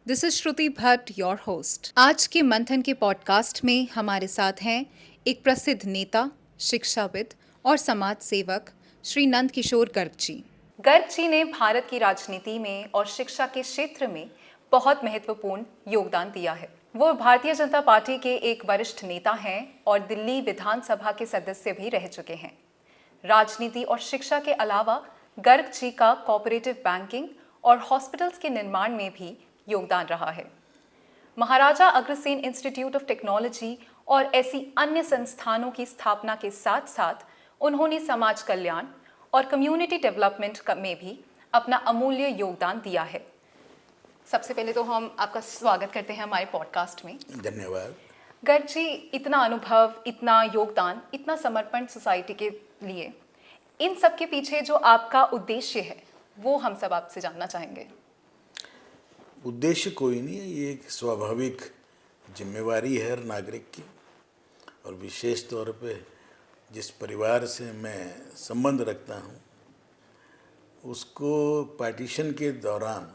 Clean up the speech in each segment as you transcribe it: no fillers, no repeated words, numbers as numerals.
This is Shruti Bhatt, your host. आज के मंथन के पॉडकास्ट में हमारे साथ हैं एक प्रसिद्ध नेता, शिक्षाविद और समाज सेवक श्री नंद किशोर गर्ग जी। गर्ग जी ने भारत की राजनीति में और शिक्षा के क्षेत्र में बहुत महत्वपूर्ण योगदान दिया है। वो भारतीय जनता पार्टी के एक वरिष्ठ नेता हैं और दिल्ली विधानसभा के सदस्य भी रह चुके हैं। राजनीति और शिक्षा के अलावा गर्ग जी का कोऑपरेटिव बैंकिंग और हॉस्पिटल्स के निर्माण में भी योगदान रहा है। Maharaja Agrasen institute of technology और ऐसी अन्य संस्थानों की स्थापना के साथ साथ उन्होंने समाज कल्याण और कम्युनिटी डेवलपमेंट में भी अपना अमूल्य योगदान दिया है। सबसे पहले तो हम आपका स्वागत करते हैं हमारे पॉडकास्ट में। धन्यवाद। गर्ग जी, इतना अनुभव, इतना योगदान, इतना समर्पण सोसाइटी के लिए, इन सब के पीछे जो आपका उद्देश्य है वो हम सब आपसे जानना चाहेंगे। उद्देश्य कोई नहीं है, ये एक स्वाभाविक जिम्मेवारी है हर नागरिक की। और विशेष तौर पे जिस परिवार से मैं संबंध रखता हूँ उसको पार्टीशन के दौरान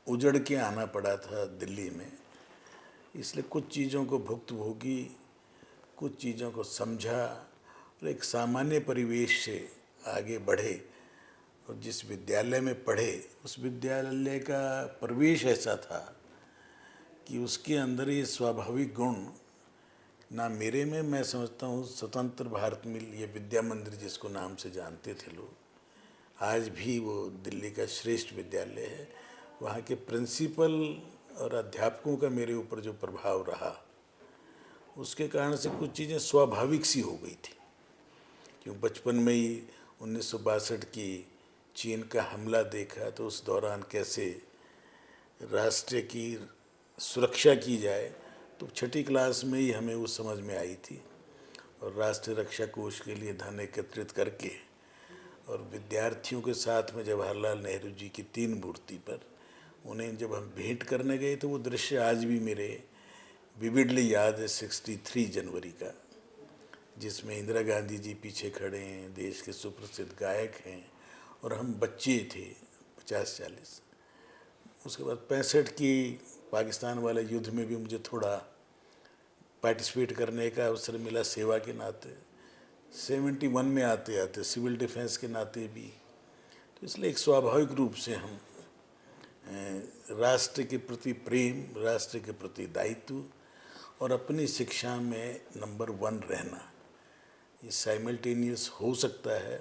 उजड़ के आना पड़ा था दिल्ली में, इसलिए कुछ चीज़ों को भुक्तभोगी, कुछ चीज़ों को समझा और एक सामान्य परिवेश से आगे बढ़े। और जिस विद्यालय में पढ़े उस विद्यालय का प्रवेश ऐसा था कि उसके अंदर ये स्वाभाविक गुण ना मेरे में, मैं समझता हूँ स्वतंत्र भारत मिल, ये विद्या मंदिर जिसको नाम से जानते थे लोग, आज भी वो दिल्ली का श्रेष्ठ विद्यालय है। वहाँ के प्रिंसिपल और अध्यापकों का मेरे ऊपर जो प्रभाव रहा उसके कारण से कुछ चीज़ें स्वाभाविक सी हो गई थी। क्यों बचपन में ही 1962 की चीन का हमला देखा तो उस दौरान कैसे राष्ट्र की सुरक्षा की जाए, तो छठी क्लास में ही हमें वो समझ में आई थी। और राष्ट्रीय रक्षा कोष के लिए धन एकत्रित करके और विद्यार्थियों के साथ में जवाहरलाल नेहरू जी की 3 मूर्ति पर उन्हें जब हम भेंट करने गए तो वो दृश्य आज भी मेरे विविडली याद है। 63 जनवरी का, जिसमें इंदिरा गांधी जी पीछे खड़े हैं, देश के सुप्रसिद्ध गायक हैं और हम बच्चे थे 50-40। उसके बाद 65 की पाकिस्तान वाले युद्ध में भी मुझे थोड़ा पार्टिसिपेट करने का अवसर मिला सेवा के नाते। 71 में आते आते सिविल डिफेंस के नाते भी। तो इसलिए एक स्वाभाविक रूप से हम राष्ट्र के प्रति प्रेम, राष्ट्र के प्रति दायित्व और अपनी शिक्षा में नंबर 1 रहना, ये साइमल्टेनियस हो सकता है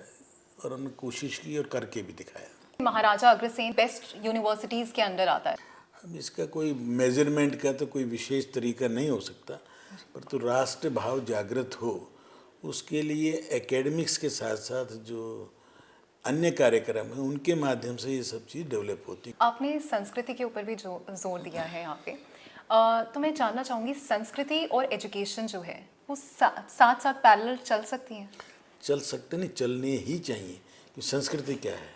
और हमने कोशिश की और करके भी दिखाया। महाराजा अग्रसेन बेस्ट यूनिवर्सिटीज़ के अंदर आता है। अब इसका कोई मेजरमेंट का तो कोई विशेष तरीका नहीं हो सकता, पर तो राष्ट्र भाव जागृत हो उसके लिए एकेडमिक्स के साथ साथ जो अन्य कार्यक्रम हैं उनके माध्यम से ये सब चीज़ डेवलप होती। आपने संस्कृति के ऊपर भी जोर दिया है यहाँ पे। तो मैं जानना चाहूँगी, संस्कृति और एजुकेशन जो है वो साथ साथ पैरेलल चल सकती हैं? चल सकते नहीं, चलने ही चाहिए। कि संस्कृति क्या है?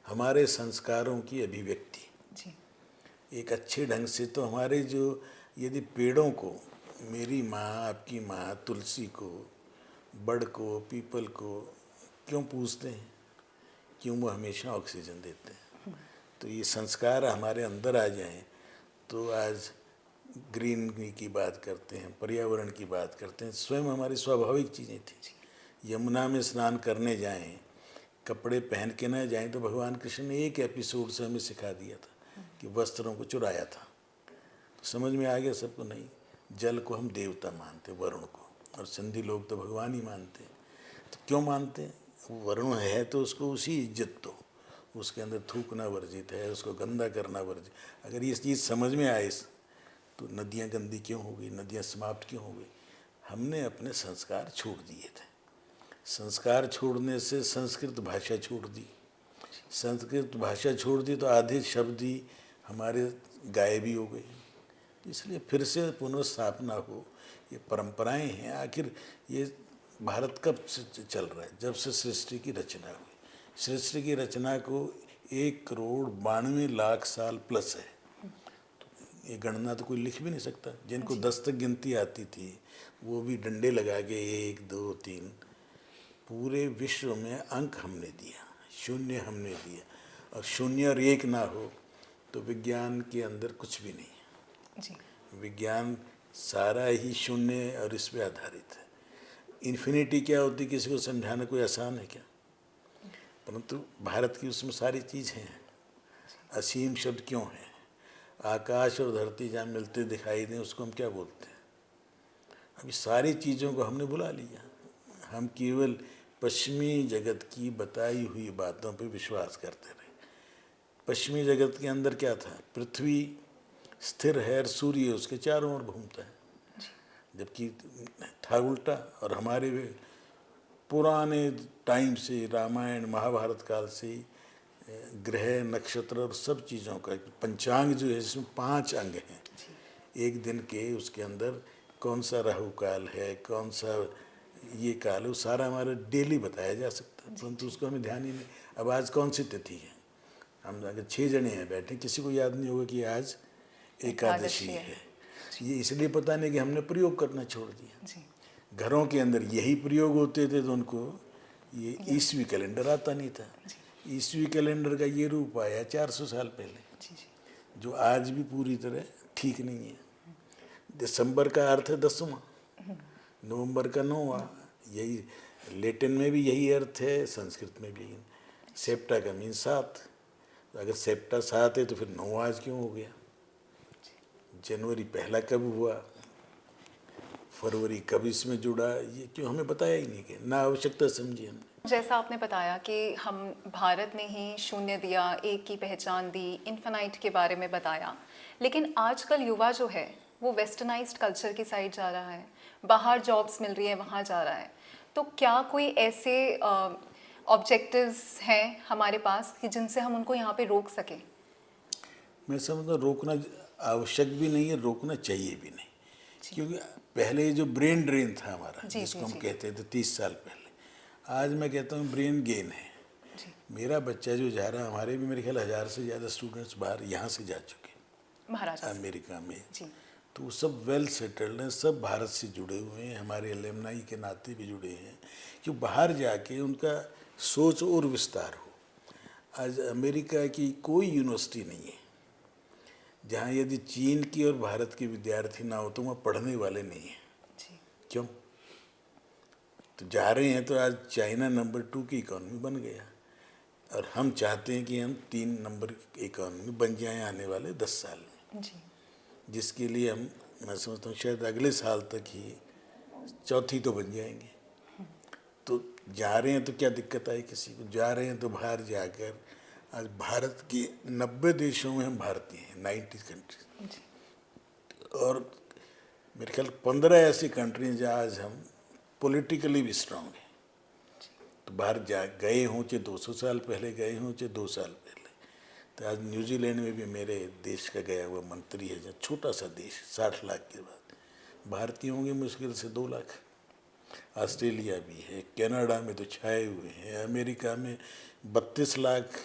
हमारे संस्कारों की अभिव्यक्ति। जी। एक अच्छे ढंग से तो हमारे जो, यदि पेड़ों को, मेरी माँ, आपकी माँ, तुलसी को, बड़ को, पीपल को क्यों पूजते हैं? क्यों? वो हमेशा ऑक्सीजन देते हैं। तो ये संस्कार हमारे अंदर आ जाएं तो आज ग्रीनरी की बात करते हैं, पर्यावरण की बात करते हैं, स्वयं हमारी स्वाभाविक चीज़ें थी। यमुना में स्नान करने जाएं, कपड़े पहन के न जाएं, तो भगवान कृष्ण ने एक एपिसोड से हमें सिखा दिया था कि वस्त्रों को चुराया था। तो समझ में आ गया सबको? नहीं। जल को हम देवता मानते, वरुण को, और सिंधी लोग तो भगवान ही मानते। तो क्यों मानते? वो वरुण है तो उसको उसी इज्जत दो, उसके अंदर थूकना वर्जित है, उसको गंदा करना वर्जित। अगर ये चीज़ समझ में आए तो नदियाँ गंदी क्यों हो गई, नदियाँ समाप्त क्यों हो गई? हमने अपने संस्कार छोड़ दिए थे। संस्कार छोड़ने से संस्कृत भाषा छोड़ दी, संस्कृत भाषा छोड़ दी तो आधे शब्द ही हमारे गायब ही हो गए। इसलिए फिर से पुनर्स्थापना हो, ये परंपराएं हैं। आखिर ये भारत कब से चल रहा है? जब से सृष्टि की रचना हुई। सृष्टि की रचना को 1,92,00,000 साल प्लस है। ये गणना तो कोई लिख भी नहीं सकता। जिनको 10 तक गिनती आती थी वो भी डंडे लगा के 1, 2, 3। पूरे विश्व में अंक हमने दिया, शून्य हमने दिया। और शून्य और एक ना हो तो विज्ञान के अंदर कुछ भी नहीं है। जी। विज्ञान सारा ही शून्य और इस पे आधारित है। इन्फिनिटी क्या होती है किसी को समझाना कोई आसान है क्या? परंतु भारत की उसमें सारी चीज़ें हैं। असीम शब्द क्यों है? आकाश और धरती जहाँ मिलते दिखाई दें उसको हम क्या बोलते हैं? अभी सारी चीज़ों को हमने भुला लिया। हम केवल पश्चिमी जगत की बताई हुई बातों पे विश्वास करते रहे। पश्चिमी जगत के अंदर क्या था? पृथ्वी स्थिर है और सूर्य उसके चारों ओर घूमता है, जबकि था उल्टा। और हमारे पुराने टाइम से, रामायण महाभारत काल से ग्रह नक्षत्र और सब चीज़ों का पंचांग जो है जिसमें 5 अंग हैं एक दिन के, उसके अंदर कौन सा राहु काल है, कौन सा ये काल है, वो सारा हमारा डेली बताया जा सकता है, परंतु उसको हमें ध्यान ही नहीं। अब आज कौन सी तिथि है? हम अगर 6 जने हैं बैठे, किसी को याद नहीं होगा कि आज एकादशी है। ये इसलिए पता नहीं कि हमने प्रयोग करना छोड़ दिया। घरों के अंदर यही प्रयोग होते थे तो उनको ये ईस्वी कैलेंडर आता नहीं था। ईस्वी कैलेंडर का ये रूप आया 400 साल पहले, जो आज भी पूरी तरह ठीक नहीं है। दिसंबर का अर्थ है 10वां, नवंबर का 9वां, यही लैटिन में भी यही अर्थ है, संस्कृत में भी। सेप्टा का मीन 7, अगर सेप्टा 7 है तो फिर 9 आज क्यों हो गया? जनवरी पहला कब हुआ, फरवरी कब इसमें जुड़ा, ये क्यों हमें बताया ही नहीं कि ना आवश्यकता समझी हमने। जैसा आपने बताया कि हम भारत ने ही शून्य दिया, एक की पहचान दी, इन्फिनाइट के बारे में बताया, लेकिन आजकल युवा जो है वो वेस्टर्नाइज्ड कल्चर की साइड जा रहा है, बाहर जॉब्स मिल रही है वहाँ जा रहा है। तो क्या कोई ऐसे ऑब्जेक्टिव्स हैं हमारे पास कि जिनसे हम उनको यहाँ पे रोक सकें? मैं समझता रोकना आवश्यक भी नहीं है, रोकना चाहिए भी नहीं, क्योंकि पहले जो ब्रेन ड्रेन था हमारा, जिसको हम कहते थे 30 साल पहले, आज मैं कहता हूँ ब्रेन गेन है। मेरा बच्चा जो जा रहा है, हमारे भी मेरे ख्याल 1000 से ज़्यादा स्टूडेंट्स बाहर यहाँ से जा चुके महाराष्ट्र अमेरिका में। तो वो सब वेल सेटल्ड हैं, सब भारत से जुड़े हुए हैं, हमारे एलुमनाई के नाते भी जुड़े हैं, कि बाहर जाके उनका सोच और विस्तार हो। आज अमेरिका की कोई यूनिवर्सिटी नहीं है जहाँ यदि चीन की और भारत के विद्यार्थी ना हो तो वहाँ पढ़ने वाले नहीं हैं। क्यों? तो जा रहे हैं तो आज चाइना नंबर 2 की इकॉनमी बन गया, और हम चाहते हैं कि हम 3 नंबर की इकॉनमी बन जाएं आने वाले 10 साल में, जिसके लिए हम, मैं समझता हूँ शायद अगले साल तक ही 4थी तो बन जाएंगे। तो जा रहे हैं तो क्या दिक्कत आई किसी को? जा रहे हैं तो बाहर जाकर आज भारत के 90 देशों में हम भारतीय हैं, 90 कंट्री, और मेरे ख्याल 15 ऐसी कंट्री हैं जहाँ आज हम पॉलिटिकली भी स्ट्रांग हैं। तो बाहर जा गए हों चाहे 200 साल पहले गए हों चाहे 2 साल पहले, तो आज न्यूजीलैंड में भी मेरे देश का गया हुआ मंत्री है, जहाँ छोटा सा देश 60 लाख के बाद, भारतीय होंगे मुश्किल से 2 लाख। ऑस्ट्रेलिया भी है, कनाडा में तो छाए हुए हैं, अमेरिका में 32 लाख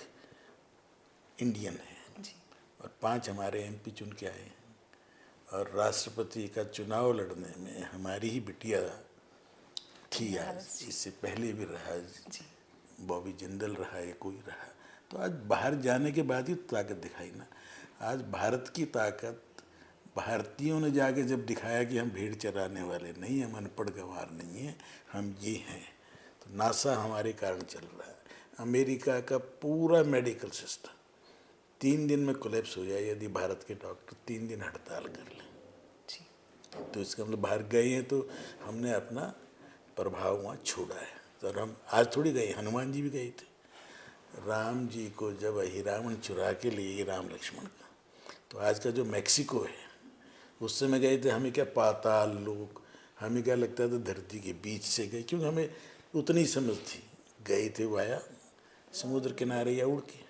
इंडियन है, और 5 हमारे एमपी चुन के आए हैं। और राष्ट्रपति का चुनाव लड़ने में हमारी ही बिटिया थी, आज इससे पहले भी रहा, बॉबी जिंदल रहा या कोई रहा। तो आज बाहर जाने के बाद ही ताकत दिखाई ना। आज भारत की ताकत भारतीयों ने जाके जब दिखाया कि हम भेड़ चराने वाले नहीं, हम अनपढ़ गंवार नहीं हैं, हम ये हैं, तो नासा हमारे कारण चल रहा है। अमेरिका का पूरा मेडिकल सिस्टम 3 दिन में कोलैप्स हो जाए यदि भारत के डॉक्टर 3 दिन हड़ताल कर लें। तो इसका मतलब बाहर गए हैं तो हमने अपना प्रभाव वहाँ छोड़ा है। तो हम आज थोड़ी गए, हनुमान जी भी गए थे। राम जी को जब रावण चुरा के लिए राम लक्ष्मण का, तो आज का जो मैक्सिको है, उस समय गए थे, हमें क्या पाताल लोक, हमें क्या लगता था धरती के बीच से गए, क्योंकि हमें उतनी समझ थी। गए थे वाया समुद्र किनारे या उड़ के,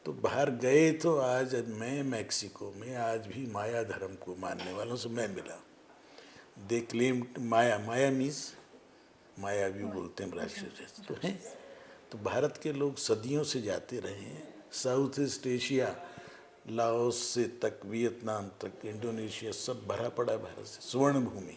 तो बाहर गए। तो आज मैं मैक्सिको में आज भी माया धर्म को मानने वालों से मैं मिला। They claim Maya, Maya means माया भी बोलते हैं राक्षस तो हैं। तो भारत के लोग सदियों से जाते रहे हैं, साउथ ईस्ट एशिया, लाओस से तक, वियतनाम तक, इंडोनेशिया, सब भरा पड़ा है भारत से, स्वर्ण भूमि।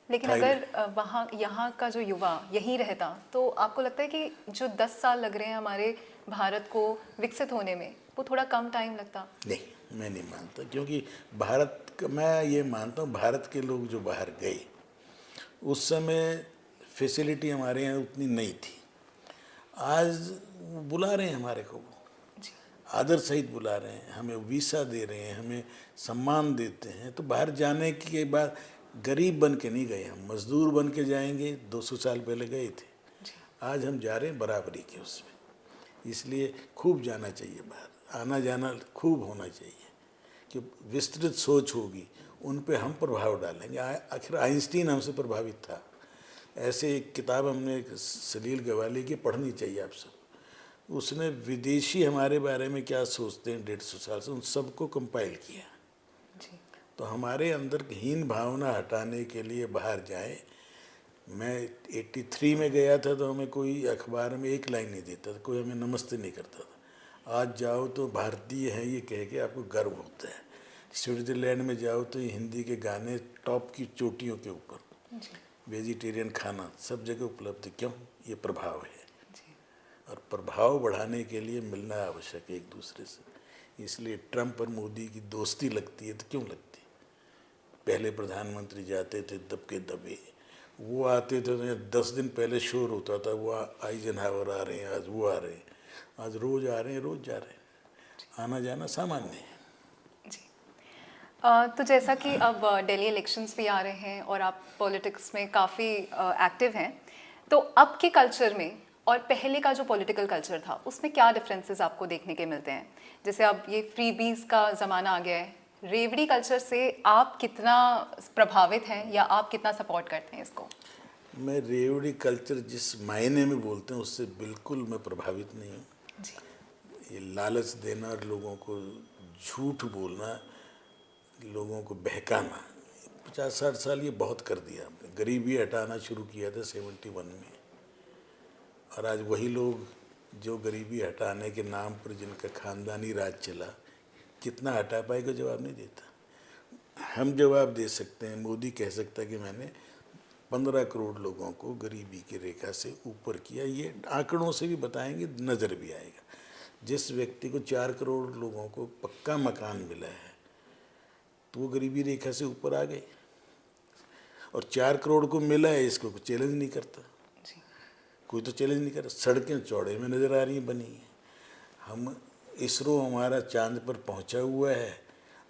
लेकिन अगर वहाँ यहाँ का जो युवा यहीं रहता, तो आपको लगता है कि जो 10 साल लग रहे हैं हमारे भारत को विकसित होने में, वो थोड़ा कम टाइम लगता? नहीं, मैं नहीं मानता, क्योंकि भारत का, मैं ये मानता हूँ भारत के लोग जो बाहर गए उस समय फैसिलिटी हमारे यहाँ उतनी नहीं थी। आज वो बुला रहे हैं हमारे को, वो आदर सहित बुला रहे हैं, हमें वीसा दे रहे हैं, हमें सम्मान देते हैं। तो बाहर जाने के बाद गरीब बन के नहीं गए, हम मजदूर बन के जाएंगे। 200 साल पहले गए थे, आज हम जा रहे हैं बराबरी के उसमें। इसलिए खूब जाना चाहिए बाहर, आना जाना खूब होना चाहिए, कि विस्तृत सोच होगी, उन पे हम प्रभाव डालेंगे। आखिर आइंस्टीन हमसे प्रभावित था। ऐसे एक किताब हमने सलील गवाली की पढ़नी चाहिए आप सब। उसने विदेशी हमारे बारे में क्या सोचते हैं 150 साल से, उन सबको कंपाइल किया। तो हमारे अंदर हीन भावना हटाने के लिए बाहर जाए। मैं 83 में गया था तो हमें कोई अखबार में एक लाइन नहीं देता था, कोई हमें नमस्ते नहीं करता था। आज जाओ तो भारतीय है ये कह के आपको गर्व होता है। स्विट्ज़रलैंड में जाओ तो ये हिंदी के गाने टॉप की चोटियों के ऊपर, वेजिटेरियन खाना सब जगह उपलब्ध। क्यों? ये प्रभाव है, और प्रभाव बढ़ाने के लिए मिलना आवश्यक है एक दूसरे से। इसलिए ट्रंप और मोदी की दोस्ती लगती है तो क्यों लगती? पहले प्रधानमंत्री जाते थे दबके दबे, वो आते थे तो 10 दिन पहले शोर होता था, वो आइजनहावर आ रहे हैं, आज वो आ रहे हैं, आज रोज आ रहे हैं, रोज जा रहे हैं। आना जाना सामान्य है। तो जैसा कि अब दिल्ली इलेक्शंस भी आ रहे हैं और आप पॉलिटिक्स में काफ़ी एक्टिव हैं, तो अब के कल्चर में और पहले का जो पॉलिटिकल कल्चर था उसमें क्या डिफरेंसेस आपको देखने के मिलते हैं? जैसे अब ये फ्रीबीज का ज़माना आ गया है, रेवड़ी कल्चर से आप कितना प्रभावित हैं या आप कितना सपोर्ट करते हैं इसको? मैं रेवड़ी कल्चर जिस मायने में बोलते हैं उससे बिल्कुल मैं प्रभावित नहीं हूँ। ये लालच देना और लोगों को झूठ बोलना, लोगों को बहकाना, 50-60 साल ये बहुत कर दिया हमने। गरीबी हटाना शुरू किया था 71 में, और आज वही लोग जो गरीबी हटाने के नाम पर जिनका खानदानी राज चला, कितना हटा पाएगा जवाब नहीं देता। हम जवाब दे सकते हैं, मोदी कह सकता है कि मैंने 15 करोड़ लोगों को गरीबी की रेखा से ऊपर किया। ये आंकड़ों से भी बताएंगे, नज़र भी आएगा। जिस व्यक्ति को 4 करोड़ लोगों को पक्का मकान मिला है तो वो गरीबी रेखा से ऊपर आ गए, और 4 करोड़ को मिला है, इसको कोई चैलेंज नहीं करता। कोई तो चैलेंज नहीं कर रहा। सड़कें चौड़े में नज़र आ रही हैं बनी हैं। हम इसरो हमारा चांद पर पहुंचा हुआ है,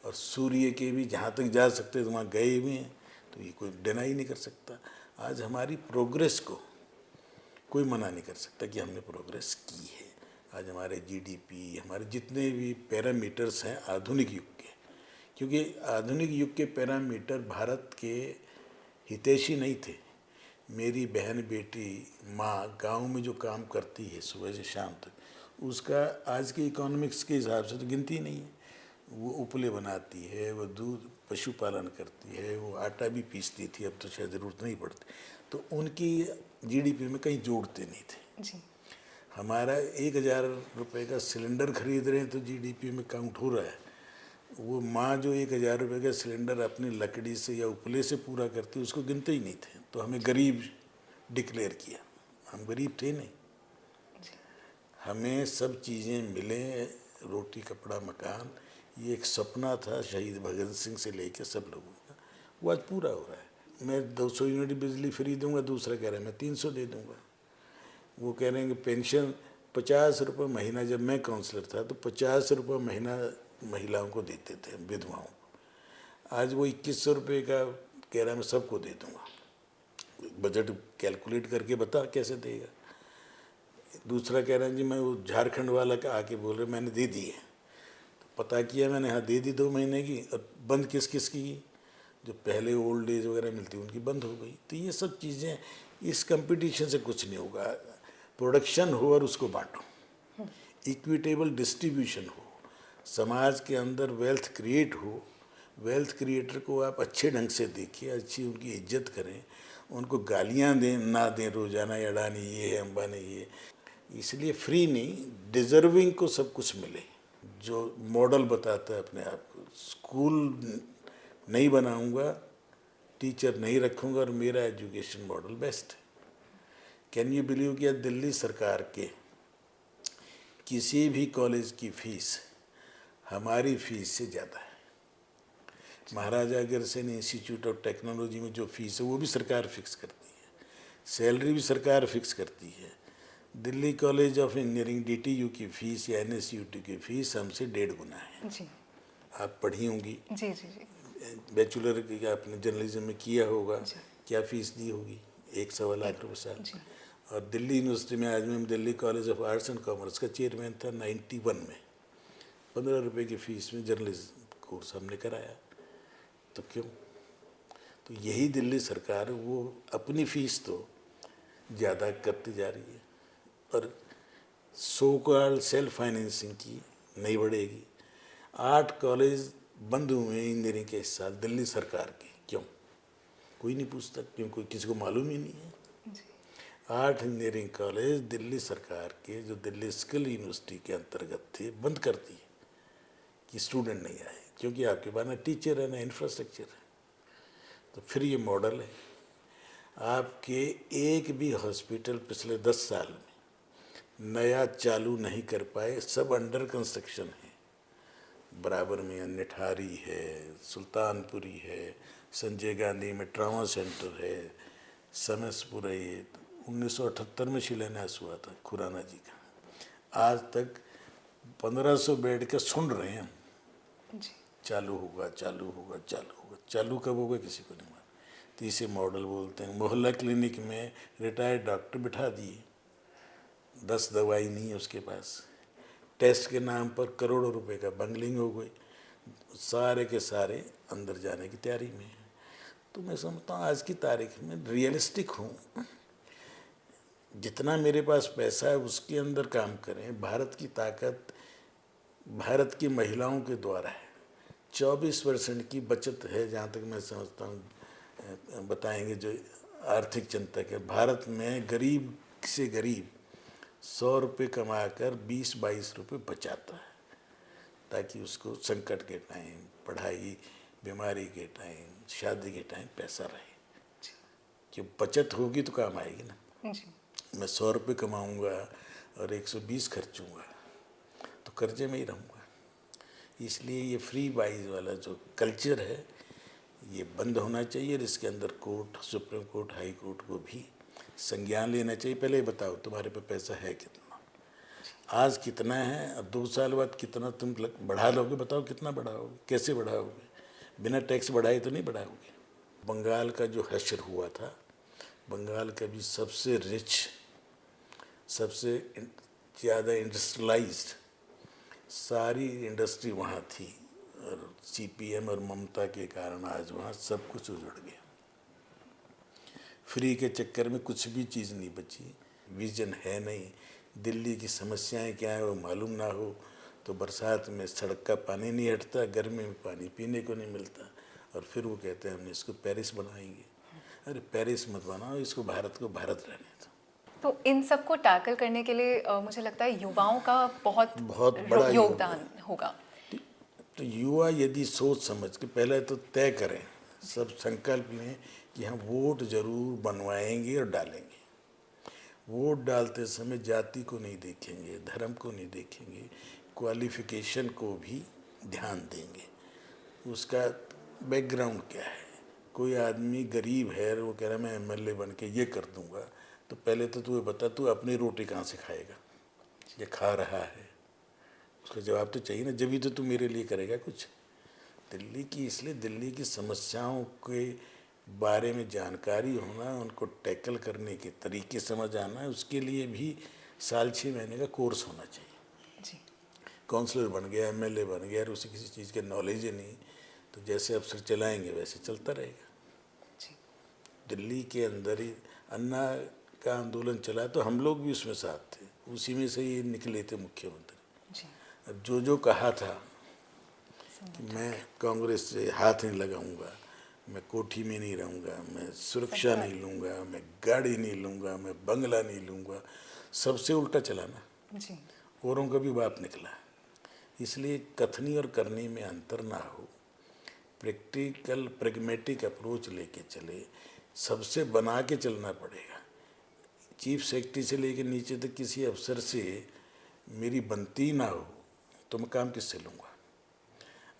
और सूर्य के भी जहाँ तक जा सकते तो वहाँ गए हुए हैं, तो ये कोई डिनाई नहीं कर सकता। आज हमारी प्रोग्रेस को कोई मना नहीं कर सकता कि हमने प्रोग्रेस की है। आज हमारे जीडीपी, हमारे जितने भी पैरामीटर्स हैं आधुनिक युग के, क्योंकि आधुनिक युग के पैरामीटर भारत के हितैषी नहीं थे। मेरी बहन बेटी माँ गांव में जो काम करती है सुबह से शाम तक, उसका आज के इकोनॉमिक्स के हिसाब से तो गिनती नहीं है। वो उपले बनाती है, वो दूध पशुपालन करती है, वो आटा भी पीसती थी, अब तो शायद ज़रूरत नहीं पड़ती। तो उनकी जीडीपी में कहीं जोड़ते नहीं थे। जी। हमारा 1000 रुपये का सिलेंडर खरीद रहे हैं तो जीडीपी में काउंट हो रहा है। वो माँ जो 1000 रुपये का सिलेंडर अपनी लकड़ी से या उपले से पूरा करती, उसको गिनते ही नहीं थे। तो हमें गरीब डिक्लेयर किया। हम गरीब थे नहीं, हमें सब चीज़ें मिले, रोटी कपड़ा मकान। ये एक सपना था शहीद भगत सिंह से लेकर सब लोगों का, वो आज पूरा हो रहा है। मैं 200 यूनिट बिजली फ्री दूंगा, दूसरा कह रहा है मैं 300 दे दूंगा। वो कह रहे हैं कि पेंशन 50 रुपये महीना, जब मैं काउंसलर था तो 50 रुपये महीना महिलाओं को देते थे, विधवाओं को। आज वो 2100 रुपये का कह रहा है मैं सबको दे दूंगा। बजट कैलकुलेट करके बता कैसे देगा। दूसरा कह रहा है जी मैं वो झारखंड वाला का आके बोल रहे मैंने दे दी है। तो पता किया मैंने, हाँ दे दी 2 महीने की, और बंद किस किस की? जो पहले ओल्ड एज वगैरह मिलती उनकी बंद हो गई। तो ये सब चीज़ें, इस कंपटीशन से कुछ नहीं होगा। प्रोडक्शन हो और उसको बांटो, इक्विटेबल डिस्ट्रीब्यूशन हो, समाज के अंदर वेल्थ क्रिएट हो। वेल्थ क्रिएटर को आप अच्छे ढंग से देखिए, अच्छी उनकी इज्जत करें, उनको गालियां दें ना दें रोजाना, अडानी ये है, अंबानी ये। इसलिए फ्री नहीं, डिजर्विंग को सब कुछ मिले। जो मॉडल बताता है अपने आप को, स्कूल नहीं बनाऊंगा, टीचर नहीं रखूंगा और मेरा एजुकेशन मॉडल बेस्ट है। कैन यू बिलीव कि दिल्ली सरकार के किसी भी कॉलेज की फीस हमारी फीस से ज़्यादा है। Maharaja Agrasen institute of technology में जो फीस है वो भी सरकार फिक्स करती है, सैलरी भी सरकार फिक्स करती है। Delhi college of engineering DTU की फ़ीस या NSUT की फ़ीस हमसे 1.5 गुना है। जी आप पढ़ी होंगी, जी जी जी बैचलर की आपने जर्नलिज्म में किया होगा, जी। क्या फ़ीस दी होगी? 1-1.25 लाख साल। जी और दिल्ली यूनिवर्सिटी में आज मैं Delhi college of arts and commerce का चेयरमैन था 91 में। 15 रुपये की फ़ीस में जर्नलिज्म कोर्स हमने कराया। तो क्यों? तो यही दिल्ली सरकार वो अपनी फ़ीस तो ज़्यादा करती जा रही है और सो कॉल्ड सेल्फ फाइनेंसिंग की नहीं बढ़ेगी। 8 कॉलेज बंद हुए हैं इंजीनियरिंग के इस साल दिल्ली सरकार के। क्यों? कोई नहीं पूछता, क्यों? कोई किसी को मालूम ही नहीं है। 8 इंजीनियरिंग कॉलेज दिल्ली सरकार के जो दिल्ली स्किल यूनिवर्सिटी के अंतर्गत थे बंद कर दिए कि स्टूडेंट नहीं आए, क्योंकि आपके पास ना टीचर है ना इंफ्रास्ट्रक्चर है। तो फिर ये मॉडल है, आपके एक भी हॉस्पिटल पिछले 10 साल में नया चालू नहीं कर पाए, सब अंडर कंस्ट्रक्शन है। बराबर में निठारी है, सुल्तानपुरी है, संजय गांधी में ट्रामा सेंटर है, समसपुर है। ये 1978 में शिलान्यास हुआ था खुराना जी का। आज तक 1500 बेड का सुन रहे हैं हम। जी चालू होगा, चालू होगा, चालू होगा, चालू कब होगा किसी को नहीं मालूम। तो इसे मॉडल बोलते हैं। मोहल्ला क्लिनिक में रिटायर्ड डॉक्टर बिठा दिए, 10 दवाई नहीं है उसके पास, टेस्ट के नाम पर करोड़ों रुपए का बंगलिंग हो गई, सारे के सारे अंदर जाने की तैयारी में हैं। तो मैं समझता हूँ आज की तारीख में रियलिस्टिक हूँ, जितना मेरे पास पैसा है उसके अंदर काम करें। भारत की ताकत भारत की महिलाओं के द्वारा है। 24% की बचत है, जहाँ तक मैं समझता हूँ बताएंगे जो आर्थिक चिंतक है। भारत में गरीब से गरीब 100 रुपये कमाकर 20-22 रुपये बचाता है, ताकि उसको संकट के टाइम, पढ़ाई, बीमारी के टाइम, शादी के टाइम पैसा रहे। कि बचत होगी तो काम आएगी ना। जी मैं 100 रुपये कमाऊँगा और 120 खर्चूँगा तो कर्जे में ही रहूँगा। इसलिए ये फ्री बाइज वाला जो कल्चर है ये बंद होना चाहिए और इसके अंदर court, supreme court, high court को भी संज्ञान लेना चाहिए। पहले बताओ तुम्हारे पे पैसा है कितना, आज कितना है और 2 साल बाद कितना तुम बढ़ा लोगे। बताओ कितना बढ़ाओगे, कैसे बढ़ाओगे? बिना टैक्स बढ़ाए तो नहीं बढ़ाओगे। बंगाल का जो हश्र हुआ था, बंगाल का भी सबसे रिच, सबसे ज़्यादा इंडस्ट्रियलाइज्ड सारी इंडस्ट्री वहाँ थी, और CPM और ममता के कारण आज वहाँ सब कुछ उजड़ गया। फ्री के चक्कर में कुछ भी चीज़ नहीं बची, विजन है नहीं। दिल्ली की समस्याएं क्या है वो मालूम ना हो तो बरसात में सड़क का पानी नहीं हटता, गर्मी में पानी पीने को नहीं मिलता, और फिर वो कहते हैं हमने इसको पेरिस बनाएंगे। अरे पेरिस मत बनाओ, इसको भारत को भारत रहने दो। तो इन सबको टैकल करने के लिए मुझे लगता है युवाओं का बहुत बहुत बड़ा योगदान होगा। तो युवा यदि सोच समझ के पहले तो तय करें, सब संकल्प लें कि हम वोट जरूर बनवाएंगे और डालेंगे। वोट डालते समय जाति को नहीं देखेंगे, धर्म को नहीं देखेंगे, क्वालिफिकेशन को भी ध्यान देंगे, उसका बैकग्राउंड क्या है। कोई आदमी गरीब है और वो कह रहा है मैं MLA बन के ये कर दूंगा, तो पहले तो तू बता तू अपनी रोटी कहाँ से खाएगा, ये खा रहा है, उसका जवाब तो चाहिए ना, जब तो तू मेरे लिए करेगा कुछ। दिल्ली की, इसलिए दिल्ली की समस्याओं के बारे में जानकारी होना, उनको टैकल करने के तरीके समझ आना, उसके लिए भी साल 6 महीने का कोर्स होना चाहिए। जी काउंसलर बन गया, MLA बन गया और उसे किसी चीज़ के नॉलेज ही नहीं, तो जैसे अफसर चलाएंगे वैसे चलता रहेगा। जी दिल्ली के अंदर ही अन्ना का आंदोलन चला तो हम लोग भी उसमें साथ थे, उसी में से ही निकले थे मुख्यमंत्री। जी अब जो कहा था कि मैं कांग्रेस से हाथ नहीं लगाऊंगा, मैं कोठी में नहीं रहूंगा, मैं सुरक्षा नहीं लूंगा, मैं गाड़ी नहीं लूंगा, मैं बंगला नहीं लूंगा, सबसे उल्टा चला ना, जी औरों का भी बाप निकला। इसलिए कथनी और करनी में अंतर ना हो, प्रैक्टिकल प्रैग्मेटिक अप्रोच लेके चले, सबसे बना के चलना पड़ेगा। चीफ सेक्रेटरी से लेके नीचे तक किसी अफसर से मेरी बनती ना हो तो मैं काम किससे लूँगा।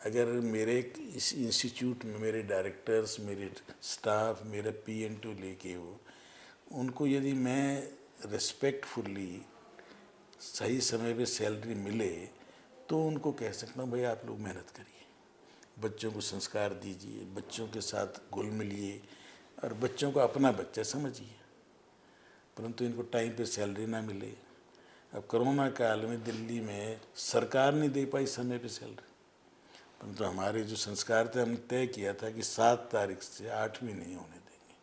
अगर मेरे इस इंस्टीट्यूट में मेरे डायरेक्टर्स, मेरे स्टाफ, मेरा PN2 लेके हो, उनको यदि मैं रिस्पेक्टफुली सही समय पे सैलरी मिले तो उनको कह सकता हूँ भाई आप लोग मेहनत करिए, बच्चों को संस्कार दीजिए, बच्चों के साथ घुल मिलिए और बच्चों को अपना बच्चा समझिए। परंतु इनको टाइम पे सैलरी ना मिले। अब कोरोना काल में दिल्ली में सरकार नहीं दे पाई समय पे सैलरी, परंतु हमारे जो संस्कार थे हमने तय किया था कि 7 तारीख से 8वीं नहीं होने देंगे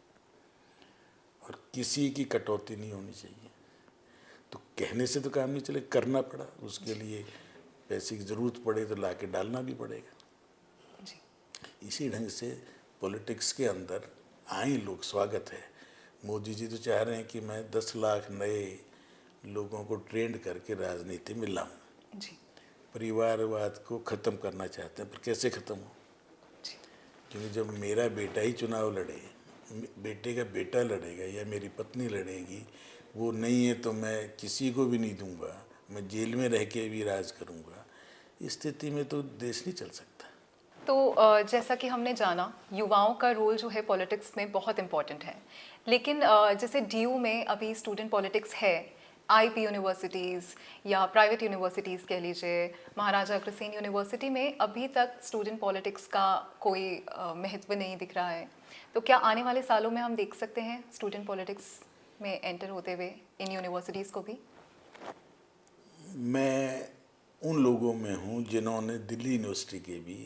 और किसी की कटौती नहीं होनी चाहिए। तो कहने से तो काम नहीं चले, करना पड़ा। उसके लिए पैसे की ज़रूरत पड़े तो ला के डालना भी पड़ेगा। इसी ढंग से पॉलिटिक्स के अंदर आए लोग, स्वागत है। मोदी जी तो चाह रहे हैं कि मैं 10 लाख नए लोगों को ट्रेंड करके राजनीति में लाऊं। परिवारवाद को ख़त्म करना चाहते हैं, पर कैसे ख़त्म हो? क्योंकि जब मेरा बेटा ही चुनाव लड़े, बेटे का बेटा लड़ेगा या मेरी पत्नी लड़ेगी, वो नहीं है तो मैं किसी को भी नहीं दूंगा, मैं जेल में रह के भी राज करूंगा। इस स्थिति में तो देश नहीं चल सकता। तो जैसा कि हमने जाना, युवाओं का रोल जो है पॉलिटिक्स में बहुत इम्पोर्टेंट है, लेकिन जैसे DU में अभी स्टूडेंट पॉलिटिक्स है, IP यूनिवर्सिटीज़ या प्राइवेट यूनिवर्सिटीज़ कह लीजिए, महाराजा अग्रसेन यूनिवर्सिटी में अभी तक स्टूडेंट पॉलिटिक्स का कोई महत्व नहीं दिख रहा है। तो क्या आने वाले सालों में हम देख सकते हैं स्टूडेंट पॉलिटिक्स में एंटर होते हुए इन यूनिवर्सिटीज़ को भी? मैं उन लोगों में हूँ जिन्होंने दिल्ली यूनिवर्सिटी के भी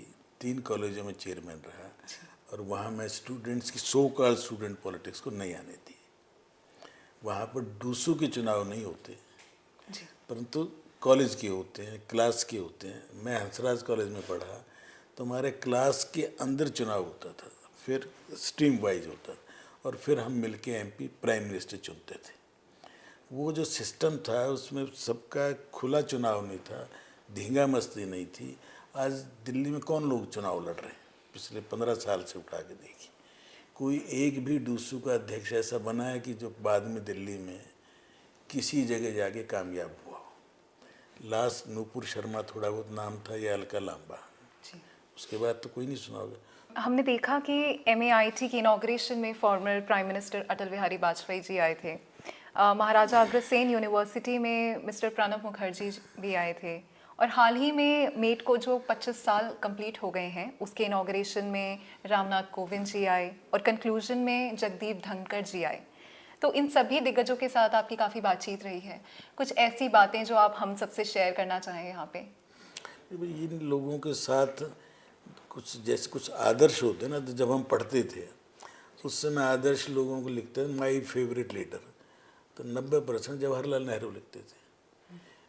3 कॉलेजों में चेयरमैन रहा और वहाँ मैं स्टूडेंट्स की सो कॉल्ड स्टूडेंट पॉलिटिक्स को नहीं आने दी। वहाँ पर डूसू के चुनाव नहीं होते, परंतु कॉलेज के होते हैं, क्लास के होते हैं। मैं हंसराज कॉलेज में पढ़ा तो हमारे क्लास के अंदर चुनाव होता था, फिर स्ट्रीम वाइज होता और फिर हम मिलके MP प्राइम मिनिस्टर चुनते थे। वो जो सिस्टम था उसमें सबका खुला चुनाव नहीं था, धींगा मस्ती नहीं थी। आज दिल्ली में कौन लोग चुनाव लड़ रहे हैं? पिछले 15 साल से उठा के देखिए, कोई एक भी डूसू का अध्यक्ष ऐसा बना है कि जो बाद में दिल्ली में किसी जगह जाके कामयाब हुआ हो। लास्ट नूपुर शर्मा थोड़ा बहुत नाम था, या अलका लांबा, उसके बाद तो कोई नहीं सुना होगा। हमने देखा कि MAIT की इनॉग्रेशन में former prime minister Atal Bihari Vajpayee ji आए थे। महाराजा अग्रसेन यूनिवर्सिटी में मिस्टर प्रणब मुखर्जी भी आए थे, और हाल ही में मेट को जो 25 साल कंप्लीट हो गए हैं उसके इनॉग्रेशन में रामनाथ कोविंद जी आए और कंक्लूजन में जगदीप धनखड़ जी आए। तो इन सभी दिग्गजों के साथ आपकी काफ़ी बातचीत रही है, कुछ ऐसी बातें जो आप हम सबसे शेयर करना चाहें यहाँ पे? इन लोगों के साथ कुछ जैसे कुछ आदर्श होते हैं ना, तो जब हम पढ़ते थे उस समय आदर्श लोगों को लिखते हैं माई फेवरेट लीडर, तो 90% जवाहरलाल नेहरू लिखते थे।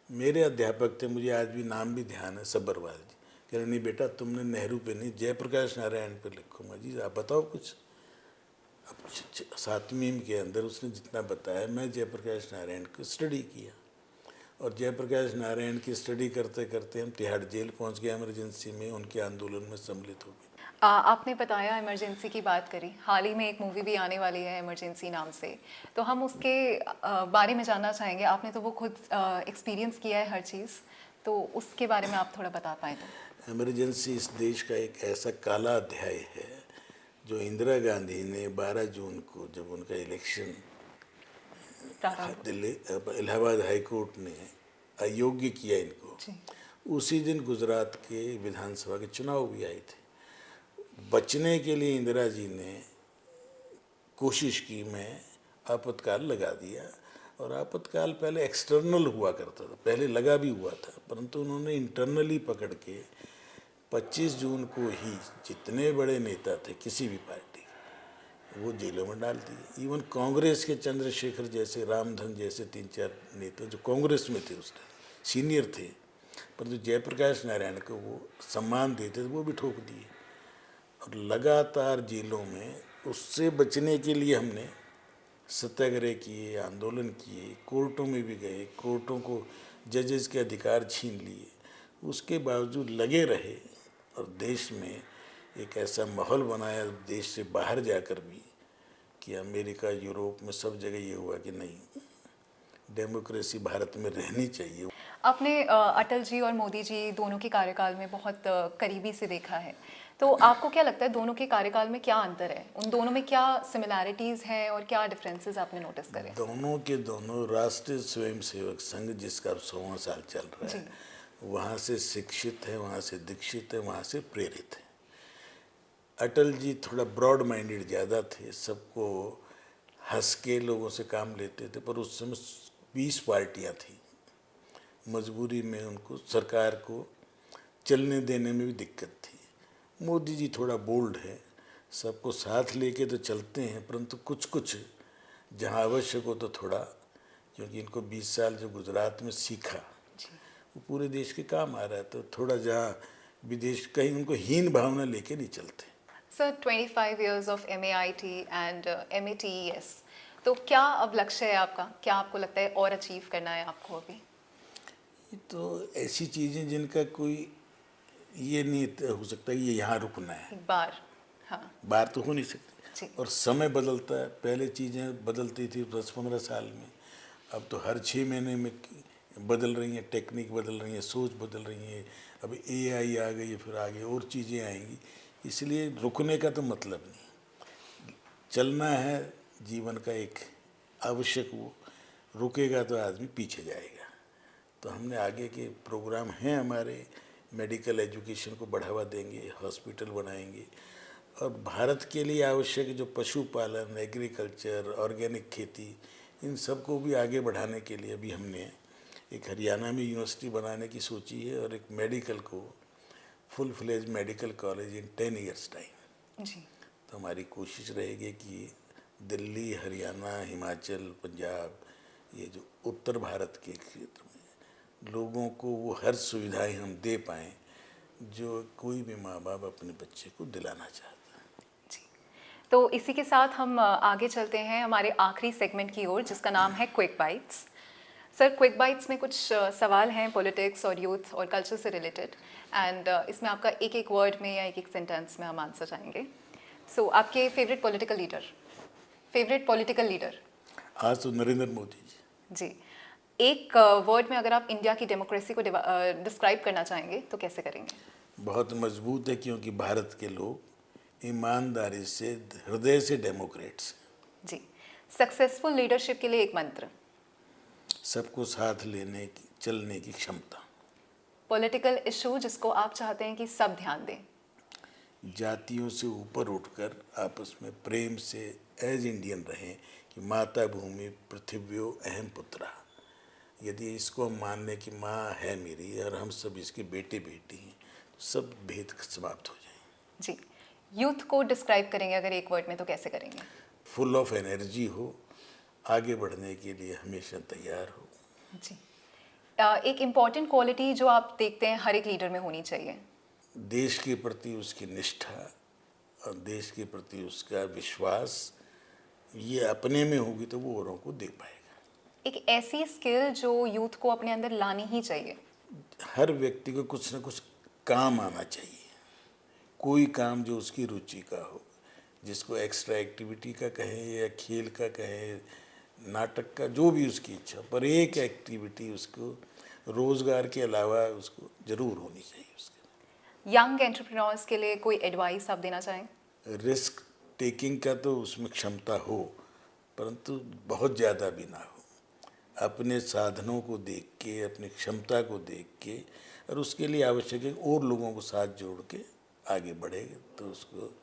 मेरे अध्यापक थे, मुझे आज भी नाम भी ध्यान है, सब्बरवाल जी। कह रहे नहीं बेटा, तुमने नेहरू पे नहीं जयप्रकाश नारायण पे लिखूंगा। जी आप बताओ कुछ। अब 7वीं के अंदर उसने जितना बताया, मैं जयप्रकाश नारायण को स्टडी किया और जयप्रकाश नारायण की स्टडी करते करते हम तिहाड़ जेल पहुंच गए इमरजेंसी में, उनके आंदोलन में सम्मिलित हो गए। आपने बताया इमरजेंसी की बात करी, हाल ही में एक मूवी भी आने वाली है इमरजेंसी नाम से, तो हम उसके बारे में जानना चाहेंगे। आपने तो वो खुद एक्सपीरियंस किया है हर चीज़, तो उसके बारे में आप थोड़ा बता पाएँ तो। इमरजेंसी इस देश का एक ऐसा काला अध्याय है जो इंदिरा गांधी ने 12 जून को, जब उनका election Delhi Allahabad high court ने अयोग्य किया इनको, उसी दिन गुजरात के विधानसभा के चुनाव भी आए थे। बचने के लिए इंदिरा जी ने कोशिश की, मैं आपातकाल लगा दिया। और आपातकाल पहले एक्सटर्नल हुआ करता था, पहले लगा भी हुआ था, परंतु उन्होंने इंटरनली पकड़ के 25 जून को ही जितने बड़े नेता थे किसी भी पार्टी, वो जेलों में डाल दिए। इवन कांग्रेस के चंद्रशेखर जैसे, रामधन जैसे 3-4 नेता जो कांग्रेस में थे उस टाइम सीनियर थे, परंतु जयप्रकाश नारायण को वो सम्मान देते थे, वो भी ठोक दिए और लगातार जेलों में। उससे बचने के लिए हमने सत्याग्रह किए, आंदोलन किए, कोर्टों में भी गए, कोर्टों को जजेस के अधिकार छीन लिए, उसके बावजूद लगे रहे और देश में एक ऐसा माहौल बनाया देश से बाहर जाकर भी कि अमेरिका, यूरोप में सब जगह ये हुआ कि नहीं, डेमोक्रेसी भारत में रहनी चाहिए। आपने अटल जी और मोदी जी दोनों के कार्यकाल में बहुत करीबी से देखा है, तो आपको क्या लगता है दोनों के कार्यकाल में क्या अंतर है? उन दोनों में क्या सिमिलैरिटीज़ हैं और क्या डिफरेंसेस आपने नोटिस करे? दोनों के दोनों राष्ट्रीय स्वयंसेवक संघ, जिसका अब 100वां साल चल रहा जी। है, वहाँ से शिक्षित है, वहाँ से दीक्षित है, वहाँ से प्रेरित है। अटल जी थोड़ा ब्रॉड माइंडेड ज़्यादा थे, सबको हंस के लोगों से काम लेते थे, पर उस समय 20 पार्टियाँ थी, मजबूरी में उनको सरकार को चलने देने में भी दिक्कत थी। मोदी जी थोड़ा बोल्ड है, सबको साथ लेके तो चलते हैं, परंतु कुछ कुछ जहाँ आवश्यक हो तो थोड़ा, क्योंकि इनको 20 साल जो गुजरात में सीखा वो पूरे देश के काम आ रहा है, तो थोड़ा जहाँ विदेश कहीं उनको हीन भावना लेके नहीं चलते। Sir 25 years of MAIT and MATES, तो क्या अब लक्ष्य है आपका? क्या आपको लगता है और अचीव करना है आपको अभी? ये तो ऐसी चीज़ें जिनका कोई ये नहीं हो सकता कि ये यहाँ रुकना है, एक बार, हाँ बार तो हो नहीं सकती। जी। और समय बदलता है, पहले चीज़ें बदलती थी 10-15 साल में, अब तो हर 6 महीने में बदल रही हैं, टेक्निक बदल रही है, सोच बदल रही है, अब AI आ गई है, फिर आगे और चीज़ें आएंगी, इसलिए रुकने का तो मतलब नहीं, चलना है, जीवन का एक आवश्यक वो, रुकेगा तो आदमी पीछे जाएगा। तो हमने आगे के प्रोग्राम हैं हमारे, मेडिकल एजुकेशन को बढ़ावा देंगे, हॉस्पिटल बनाएंगे, और भारत के लिए आवश्यक जो पशुपालन, एग्रीकल्चर, ऑर्गेनिक खेती, इन सब को भी आगे बढ़ाने के लिए अभी हमने एक हरियाणा में यूनिवर्सिटी बनाने की सोची है, और एक मेडिकल को full fledge medical college in 10 years time. जी। तो हमारी कोशिश रहेगी कि दिल्ली, हरियाणा, हिमाचल, पंजाब, ये जो उत्तर भारत के क्षेत्र में लोगों को वो हर सुविधाएं हम दे पाएँ जो कोई भी माँ बाप अपने बच्चे को दिलाना चाहता है। जी, तो इसी के साथ हम आगे चलते हैं हमारे आखिरी सेगमेंट की ओर, जिसका नाम है quick bytes. Sir, quick bytes में कुछ सवाल हैं पॉलिटिक्स और यूथ और कल्चर से रिलेटेड, एंड इसमें आपका एक एक वर्ड में या एक एक सेंटेंस में हम आंसर चाहेंगे। सो आपके फेवरेट पॉलिटिकल लीडर? आज तो नरेंद्र मोदी जी। जी। एक वर्ड में अगर आप इंडिया की डेमोक्रेसी को डिस्क्राइब करना चाहेंगे तो कैसे करेंगे? बहुत मजबूत है, क्योंकि भारत के लोग ईमानदारी से, हृदय से डेमोक्रेट्स हैं। जी। सक्सेसफुल लीडरशिप के लिए एक मंत्र? सबको साथ लेने की, चलने की क्षमता। पॉलिटिकल इशू जिसको आप चाहते हैं कि सब ध्यान दें? जातियों से ऊपर उठकर आपस में प्रेम से एज इंडियन रहें कि माता भूमि पृथिव्यो अहम पुत्रा। यदि इसको हम मान लें कि माँ है मेरी और हम सब इसके बेटे बेटी हैं, तो सब भेद समाप्त हो जाएं। जी। यूथ को डिस्क्राइब करेंगे अगर एक वर्ड में तो कैसे करेंगे? फुल ऑफ एनर्जी हो, आगे बढ़ने के लिए हमेशा तैयार हो। जी। एक इम्पॉर्टेंट क्वालिटी जो आप देखते हैं हर एक लीडर में होनी चाहिए? देश के प्रति उसकी निष्ठा और देश के प्रति उसका विश्वास, ये अपने में होगी तो वो औरों को दे पाएगा। एक ऐसी स्किल जो यूथ को अपने अंदर लानी ही चाहिए? हर व्यक्ति को कुछ ना कुछ काम आना चाहिए, कोई काम जो उसकी रुचि का हो, जिसको एक्स्ट्रा एक्टिविटी का कहें या खेल का कहें, नाटक का, जो भी उसकी इच्छा, पर एक एक्टिविटी उसको रोज़गार के अलावा उसको ज़रूर होनी चाहिए उसके। यंग एंटरप्रेन्योर्स के लिए कोई एडवाइस आप देना चाहें? रिस्क टेकिंग का तो उसमें क्षमता हो, परंतु बहुत ज़्यादा भी ना हो। अपने साधनों को देख के, अपनी क्षमता को देख के, और उसके लिए आवश्यक है और लोगों को साथ जोड़ के आगे बढ़ेगा तो उसको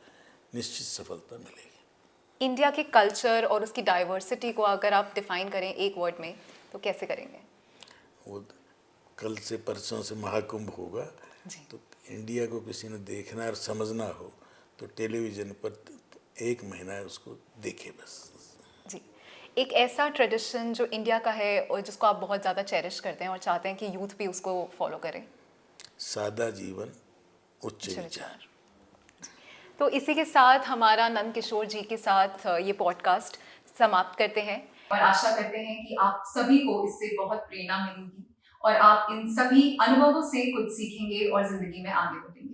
निश्चित सफलता मिलेगी। इंडिया के कल्चर और उसकी डाइवर्सिटी को अगर आप डिफाइन करें एक वर्ड में तो कैसे करेंगे? वो कल से परसों से महाकुंभ होगा, तो इंडिया को किसी ने देखना और समझना हो तो टेलीविज़न पर 1 महीना उसको देखे बस। जी, एक ऐसा ट्रेडिशन जो इंडिया का है और जिसको आप बहुत ज़्यादा चेरिश करते हैं और चाहते हैं कि यूथ भी उसको फॉलो करें? सादा जीवन, उच्च विचार। तो इसी के साथ हमारा नंद किशोर जी के साथ ये पॉडकास्ट समाप्त करते हैं और आशा करते हैं कि आप सभी को इससे बहुत प्रेरणा मिलेगी और आप इन सभी अनुभवों से कुछ सीखेंगे और जिंदगी में आगे बढ़ेंगे।